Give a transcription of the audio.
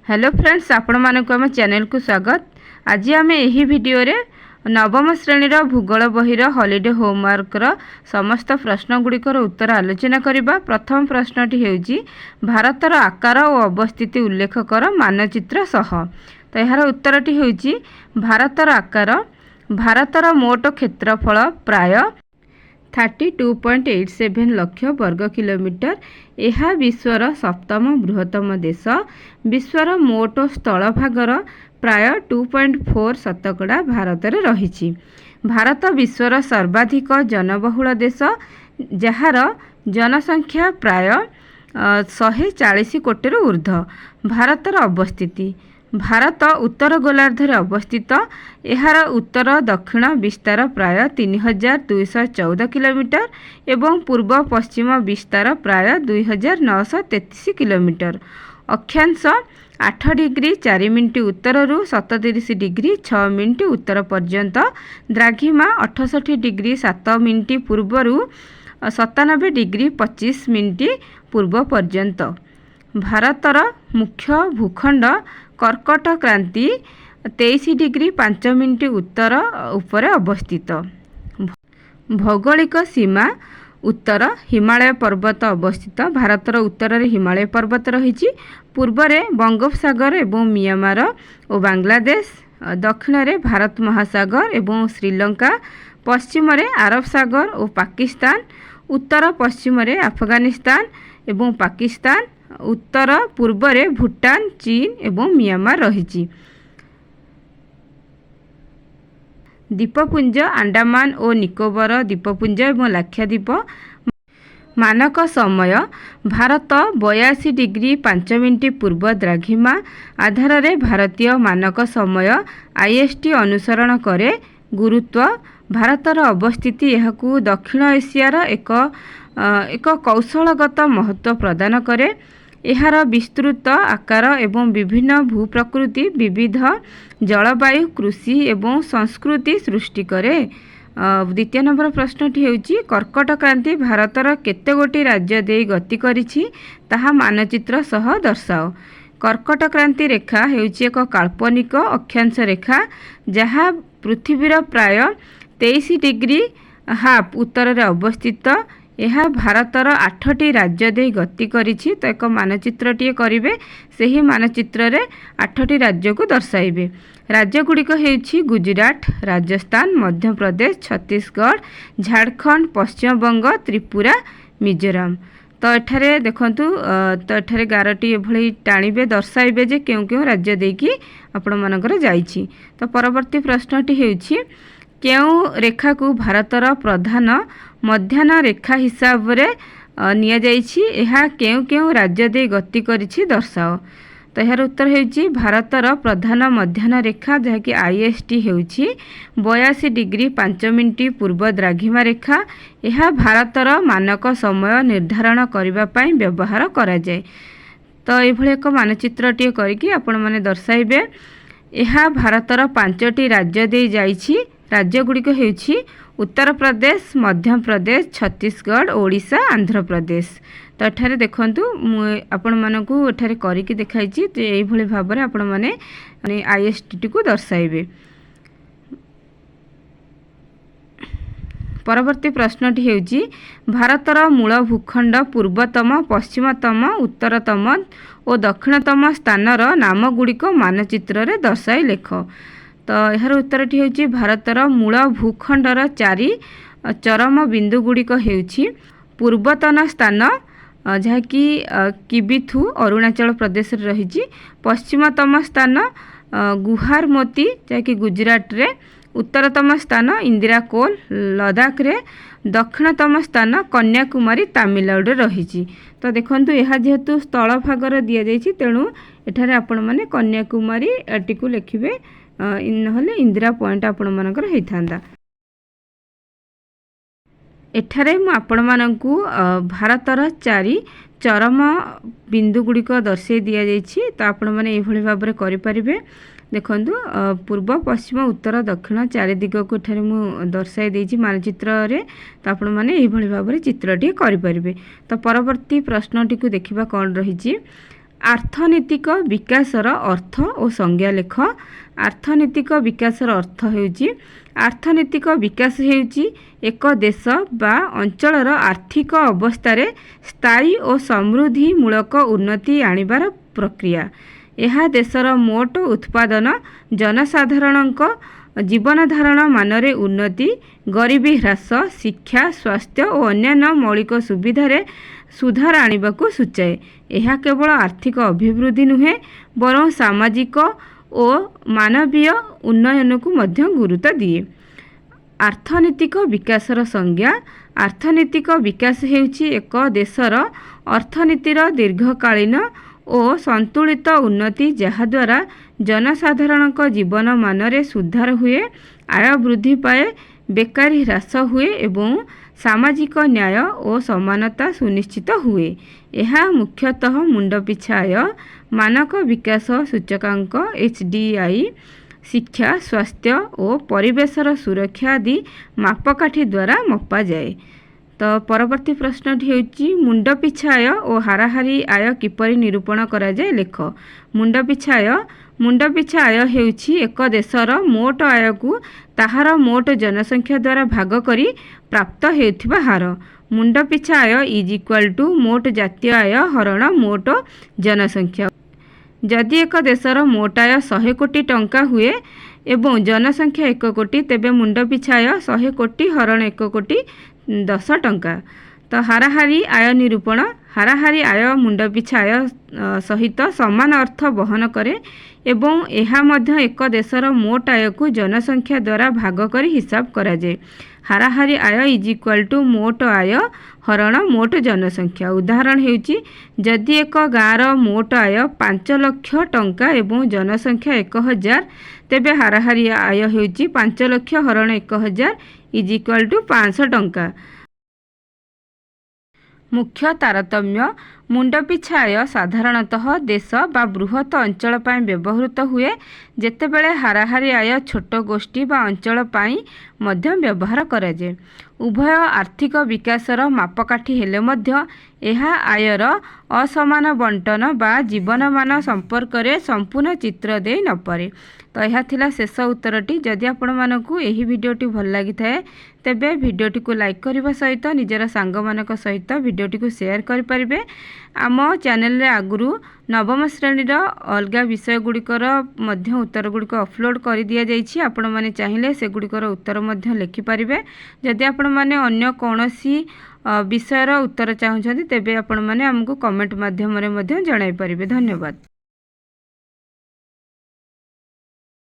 Hello friends, आपण मानक आम चैनल को स्वागत। आज आम यही वीडियो रे नवम श्रेणी भूगोल बहिर हॉलिडे होमवर्क समस्त प्रश्न गुड़िकर उत्तर आलोचना करबा। प्रथम प्रश्नटी हेउची भारतर आकार और अवस्थिति उल्लेख कर मानचित्र सह। तो यार उत्तरटी हेउची भारतर आकार। भारतर मोट क्षेत्रफल प्राय 32.87 लाख वर्ग किलोमीटर। यह विश्वर सप्तम बृहत्तम देश। विश्वर मोट स्थल भागर प्राय 2.4 शतकड़ा भारत में रही। भारत विश्वर सर्वाधिक जनबहुल देश, जार जनसंख्या प्राय 140 कोटी ऊर्ध्व। भारतर अवस्थिति। भारत उत्तर गोलार्धरे अवस्थित। यार उत्तर दक्षिण विस्तार प्राय 3214 किलोमीटर एवं पूर्व पश्चिम विस्तार प्राय 2933 किलोमीटर। अक्षांश 8 डिग्री 4 मिनिट उत्तर 37 डिग्री 6 मिनिट उत्तर पर्यंत। द्राघिमा 68 डिग्री 7 मिनिट पूर्वर 97 डिग्री 25 मिनिट पूर्व पर्यंत। भारतर मुख्य भूखंड कर्कट क्रांति 23 डिग्री 5 मिनिट उत्तर उपर अवस्थित। भौगोलिक सीमा उत्तर हिमालय पर्वत अवस्थित। भारतर उत्तर रे हिमालय पर्वत रही। पूर्व रे बंगोपसागर एवं म्यांमार और बांग्लादेश। दक्षिण रे भारत महासागर एवं श्रीलंका। पश्चिम रे अरब सागर और पाकिस्तान। उत्तर पश्चिम रे अफगानिस्तान एवं पाकिस्तान। उत्तर पूर्व रे भूटान, चीन एवं म्यांमार रही। द्वीपपुंज अंडमान और निकोबर द्वीपपुंज एवं लाक्षाद्वीप। मानक समय भारत 82 डिग्री 5 मिनिट पूर्व द्राघिमा आधार रे भारतीय मानक समय IST अनुसरण करे। गुरुत्व भारतर अवस्थिति यहाकू दक्षिण एशियार एक कौशलगत महत्व प्रदान करे। यार विस्तृत आकार एवं विभिन्न भूप्रकृति विविध जलवायु कृषि एवं संस्कृति सृष्टि करे। द्वितीय नंबर प्रश्नटी हेउची कर्कट क्रांति भारतर केते गोटी राज्य दे गति करिछि ताहा मानचित्र सह दर्शाओ। कर्कट क्रांति रेखा हेउची एक काल्पनिक अक्षांश रेखा जहाँ पृथ्वीर प्राय 23 डिग्री हाफ उत्तर रे अवस्थित। यह भारतर 8टी राज्य दे गति करिछि। तो एक मानचित्रटीए करिवे, सेही मानचित्र रे 8टी राज्य को दर्शाइबे। राज्य गुड़िक हेउछि गुजरात, राजस्थान, मध्य प्रदेश, छत्तीसगढ़, झारखंड, पश्चिम बंग, त्रिपुरा, मिजोराम। तो एठारे देखंतु तो एठारे 11टी एभଳି टाणिबे दर्शाइबे जे केउ केउ राज्य देकी आपण मानकर जाइछि। तो परवर्ती प्रश्नटी हेउछि केउ रेखा को भारतर प्रधान मध्याह्न रेखा हिसाब रे निया जाइछि। एहा केउ केउ राज्य दे गति करिछि दर्शाओ। तो यार उत्तर हेउछि भारतर प्रधान मध्याह्न रेखा जहाँकि IST हेउछि 82 डिग्री 5 मिनिट पूर्व द्राघिमा रेखा। यह भारतर मानक समय निर्धारण करबा पई व्यवहार करा जाय। तो एभଳି एक मानचित्रटीए करिकि आपण माने दर्शाइबे। यह भारतर 5टी राज्य दे जाइछि। राज्य गुड़िक हेउछि उत्तर प्रदेश, मध्य प्रदेश, छत्तीसगढ़, ओडिशा, आंध्र प्रदेश। तो एठारे देखंतु आपण मानकू एठारे करिकि देखाइछि। तो एई भଳି भाबरे आपण माने IST को दर्शाइबे। परवर्ती प्रश्नटी हेउछि भारतर मूल भूखंड पूर्वतम, पश्चिमतम, उत्तरतम और दक्षिणतम स्थानर नाम गुड़िक मानचित्र रे दर्शाई लेख। तो यार उत्तरटी हेउछि भारतर मूल भूखंडर 4 चरम बिंदु गुड़िक हेउछि पूर्वतन स्थान जहाँकि किबिथु अरुणाचल प्रदेश रही। पश्चिमतम स्थान गुहारमोती जहाँकि गुजरात रे। उत्तरतम स्थान इंदिरा कोल लद्दाख रे। दक्षिणतम स्थान कन्याकुमारी तमिलनाडु रही। तो देखंतु यह जेहेतु स्थल भागर दिया जाइछि तेणु एठारे आपण माने कन्याकुमारी टिकु लिखिबे, नहले इंदिरा पॉइंट आपण मानकर हेइथांदा। एठारे मु आपण मानकू भारतर 4 चरम बिंदु गुड़िक दर्शाई दिया जाइछि। तो आपण माने एई भଳି भाबरे करि परिबे। देखंतु पूर्व, पश्चिम, उत्तर, दक्षिण 4 दिग को एठारे मु दर्शाई देइछि मानचित्र रे। तो आपण माने एई भଳି भाबरे चित्रटी करि परिबे। तो परवर्ती प्रश्नटी को देखिबा कोन रहिछि ଆର୍ଥନୀତିକ ବିକାଶର ଅର୍ଥ ଓ ସଂଜ୍ଞା ଲେଖ। ଆର୍ଥନୀତିକ ବିକାଶର ଅର୍ଥ ହେଉଛି ଆର୍ଥନୀତିକ ବିକାଶ ହେଉଛି ଏକ ଦେଶ ବା ଅଞ୍ଚଳର ଆର୍ଥିକ ଅବସ୍ଥାରେ ସ୍ଥାୟୀ ଓ ସମୃଦ୍ଧିମୂଳକ ଉନ୍ନତି ଆଣିବାର ପ୍ରକ୍ରିୟା। ଏହା ଦେଶର ମୋଟ ଉତ୍ପାଦନ, ଜନସାଧାରଣଙ୍କ ଜୀବନଧାରଣ ମାନରେ ଉନ୍ନତି, ଗରିବୀ ହ୍ରାସ, ଶିକ୍ଷା, ସ୍ୱାସ୍ଥ୍ୟ ଓ ଅନ୍ୟାନ୍ୟ ମୌଳିକ ସୁବିଧାରେ ସୁଧାର ଆଣିବାକୁ ସୂଚାଏ। ଏହା କେବଳ ଆର୍ଥିକ ଅଭିବୃଦ୍ଧି ନୁହେଁ, ବରଂ ସାମାଜିକ ଓ ମାନବୀୟ ଉନ୍ନୟନକୁ ମଧ୍ୟ ଗୁରୁତ୍ୱ ଦିଏ। ଆର୍ଥନୀତିକ ବିକାଶର ସଂଜ୍ଞା। ଆର୍ଥନୀତିକ ବିକାଶ ହେଉଛି ଏକ ଦେଶର ଅର୍ଥନୀତିର ଦୀର୍ଘକାଳୀନ ଓ ସନ୍ତୁଳିତ ଉନ୍ନତି, ଯାହାଦ୍ୱାରା ଜନସାଧାରଣଙ୍କ ଜୀବନମାନରେ ସୁଧାର ହୁଏ, ଆୟ ବୃଦ୍ଧି ପାଏ, ବେକାରୀ ହ୍ରାସ ହୁଏ ଏବଂ ସାମାଜିକ ନ୍ୟାୟ ଓ ସମାନତା ସୁନିଶ୍ଚିତ ହୁଏ। ଏହା ମୁଖ୍ୟତଃ ମୁଣ୍ଡପିଛା ଆୟ, ମାନକ ବିକାଶ ସୂଚକାଙ୍କ HDI, ଶିକ୍ଷା, ସ୍ୱାସ୍ଥ୍ୟ ଓ ପରିବେଶର ସୁରକ୍ଷା ଆଦି ମାପକାଠି ଦ୍ୱାରା ମପାଯାଏ। ତ ପରବର୍ତ୍ତୀ ପ୍ରଶ୍ନଟି ହେଉଛି ମୁଣ୍ଡପିଛା ଆୟ ଓ ହାରାହାରି ଆୟ କିପରି ନିରୂପଣ କରାଯାଏ ଲେଖ। ମୁଣ୍ଡପିଛା ଆୟ। ମୁଣ୍ଡପିଛା ଆୟ ହେଉଛି ଏକ ଦେଶର ମୋଟ ଆୟକୁ ତାହାର ମୋଟ ଜନସଂଖ୍ୟା ଦ୍ୱାରା ଭାଗ କରି ପ୍ରାପ୍ତ ହେଉଥିବା ହାର। ମୁଣ୍ଡପିଛା ଆୟ ଇଜ୍ ଇକ୍ୱାଲ୍ ଟୁ ମୋଟ ଜାତୀୟ ଆୟ ହରଣ ମୋଟ ଜନସଂଖ୍ୟା। ଯଦି ଏକ ଦେଶର ମୋଟ ଆୟ 100 କୋଟି ଟଙ୍କା ହୁଏ ଏବଂ ଜନସଂଖ୍ୟା 1 କୋଟି, ତେବେ ମୁଣ୍ଡପିଛା ଆୟ 100 କୋଟି ହରଣ 1 କୋଟି 10 ଟଙ୍କା। ତ ହାରାହାରି ଆୟ ନିରୂପଣ। ହାରାହାରି ଆୟ ମୁଣ୍ଡପିଛା ଆୟ ସହିତ ସମାନ ଅର୍ଥ ବହନ କରେ ଏବଂ ଏହା ମଧ୍ୟ ଏକ ଦେଶର ମୋଟ ଆୟକୁ ଜନସଂଖ୍ୟା ଦ୍ୱାରା ଭାଗ କରି ହିସାବ କରାଯାଏ। ହାରାହାରି ଆୟ ଇଜ୍ ଇକ୍ୱାଲ୍ ଟୁ ମୋଟ ଆୟ ହରଣ ମୋଟ ଜନସଂଖ୍ୟା। ଉଦାହରଣ ହେଉଛି, ଯଦି ଏକ ଗାଁର ମୋଟ ଆୟ 5 ଲକ୍ଷ ଟଙ୍କା ଏବଂ ଜନସଂଖ୍ୟା 1000, ତେବେ ହାରାହାରି ଆୟ ହେଉଛି 5 ଲକ୍ଷ ହରଣ 1000 ଇଜ୍ ଇକ୍ୱାଲ୍ ଟୁ 500 ଟଙ୍କା। ମୁଖ୍ୟ ତାରତମ୍ୟ। ମୁଣ୍ଡପିଛା ଆୟ ସାଧାରଣତଃ ଦେଶ ବା ବୃହତ ଅଞ୍ଚଳ ପାଇଁ ବ୍ୟବହୃତ ହୁଏ, ଯେତେବେଳେ ହାରାହାରି ଆୟ ଛୋଟ ଗୋଷ୍ଠୀ ବା ଅଞ୍ଚଳ ପାଇଁ ମଧ୍ୟ ବ୍ୟବହାର କରାଯାଏ। ଉଭୟ ଆର୍ଥିକ ବିକାଶର ମାପକାଠି ହେଲେ ମଧ୍ୟ ଏହା ଆୟର ଅସମାନ ବଣ୍ଟନ ବା ଜୀବନମାନ ସମ୍ପର୍କରେ ସମ୍ପୂର୍ଣ୍ଣ ଚିତ୍ର ଦେଇ ନପାରେ। ତ ଏହା ଥିଲା ଶେଷ ଉତ୍ତରଟି। ଯଦି ଆପଣମାନଙ୍କୁ ଏହି ଭିଡ଼ିଓଟି ଭଲ ଲାଗିଥାଏ, ତେବେ ଭିଡ଼ିଓଟିକୁ ଲାଇକ୍ କରିବା ସହିତ ନିଜର ସାଙ୍ଗମାନଙ୍କ ସହିତ ଭିଡ଼ିଓଟିକୁ ସେୟାର କରିପାରିବେ। ଆମ ଚ୍ୟାନେଲରେ ଆଗରୁ ନବମ ଶ୍ରେଣୀର ଅଲଗା ବିଷୟଗୁଡ଼ିକର ମଧ୍ୟ ଉତ୍ତରଗୁଡ଼ିକ ଅପଲୋଡ଼ କରିଦିଆଯାଇଛି। ଆପଣମାନେ ଚାହିଁଲେ ସେଗୁଡ଼ିକର ଉତ୍ତର ମଧ୍ୟ ଲେଖିପାରିବେ। ଯଦି ଆପଣମାନେ ଅନ୍ୟ କୌଣସି ବିଷୟର ଉତ୍ତର ଚାହୁଁଛନ୍ତି, ତେବେ ଆପଣମାନେ ଆମକୁ କମେଣ୍ଟ ମାଧ୍ୟମରେ ମଧ୍ୟ ଜଣାଇପାରିବେ। ଧନ୍ୟବାଦ।